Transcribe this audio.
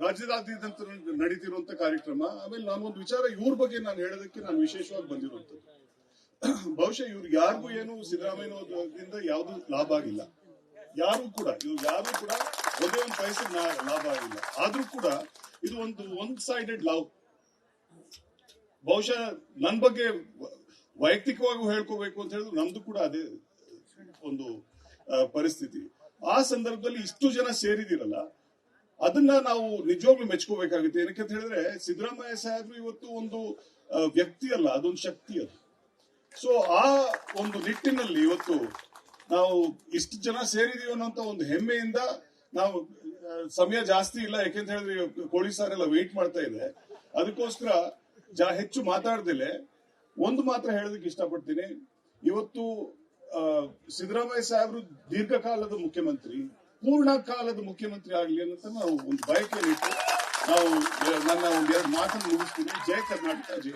ರಾಜ್ಯದಾದ್ಯಂತ ನಡೀತಿರುವಂತ ಕಾರ್ಯಕ್ರಮ. ಆಮೇಲೆ ನಾನೊಂದು ವಿಚಾರ ಇವ್ರ ಬಗ್ಗೆ ನಾನು ಹೇಳೋದಕ್ಕೆ ನಾನು ವಿಶೇಷವಾಗಿ ಬಂದಿರುವಂತದ್ದು. ಬಹುಶಃ ಇವ್ರು ಯಾರಿಗೂ ಏನು ಸಿದ್ದರಾಮಯ್ಯದಿಂದ ಯಾವ್ದು ಲಾಭ ಆಗಿಲ್ಲ. ಯಾರು ಕೂಡ ಒಂದೇ ಒಂದು ಪೈಸೆ ಲಾಭ ಆಗಿಲ್ಲ. ಆದ್ರೂ ಕೂಡ ಇದು ಒನ್ ಸೈಡೆಡ್ ಲವ್. ಬಹುಶಃ ನನ್ನ ಬಗ್ಗೆ ವೈಯಕ್ತಿಕವಾಗಿ ಹೇಳ್ಕೋಬೇಕು ಅಂತ ಹೇಳಿದ್ರೆ ನಮ್ದು ಕೂಡ ಅದೇ ಒಂದು ಪರಿಸ್ಥಿತಿ. ಆ ಸಂದರ್ಭದಲ್ಲಿ ಇಷ್ಟು ಜನ ಸೇರಿದಿರಲ್ಲ, ಅದನ್ನ ನಾವು ನಿಜವಾಗ್ಲೂ ಮೆಚ್ಕೋಬೇಕಾಗುತ್ತೆ. ಏನಕ್ಕೆ ಅಂತ ಹೇಳಿದ್ರೆ ಸಿದ್ದರಾಮಯ್ಯ ಸಾಹೇಬ್ರು ಇವತ್ತು ಒಂದು ವ್ಯಕ್ತಿ ಅಲ್ಲ, ಅದೊಂದು ಶಕ್ತಿ ಅದು. ಸೊ ಆ ಒಂದು ನಿಟ್ಟಿನಲ್ಲಿ ಇವತ್ತು ನಾವು ಇಷ್ಟು ಜನ ಸೇರಿದೀವಿ ಅನ್ನೋಂತ ಒಂದು ಹೆಮ್ಮೆಯಿಂದ ನಾವು ಸಮಯ ಜಾಸ್ತಿ ಇಲ್ಲ, ಯಾಕೆಂತ ಹೇಳಿದ್ರೆ ಪೊಲೀಸರೆಲ್ಲ ವೇಟ್ ಮಾಡ್ತಾ ಇದೆ. ಅದಕ್ಕೋಸ್ಕರ ಹೆಚ್ಚು ಮಾತಾಡ್ದಿಲ್ಲ ಒಂದು ಮಾತ್ರ ಹೇಳೋದಕ್ಕೆ ಇಷ್ಟಪಡ್ತೀನಿ. ಇವತ್ತು ಸಿದ್ದರಾಮಯ್ಯ ಸಾಹೇಬ್ರು ದೀರ್ಘಕಾಲದ ಮುಖ್ಯಮಂತ್ರಿ, ಪೂರ್ಣ ಕಾಲದ ಮುಖ್ಯಮಂತ್ರಿ ಆಗಲಿ ಅಂತ ನಾವು ಒಂದು ಬಯಕೆಯಲ್ಲಿಟ್ಟು ನಾವು ನನ್ನ ಒಂದೆರಡು ಮಾತನ್ನು ಮುಗಿಸ್ತೀನಿ. ಜೈ ಕರ್ನಾಟಕ, ಜೈ.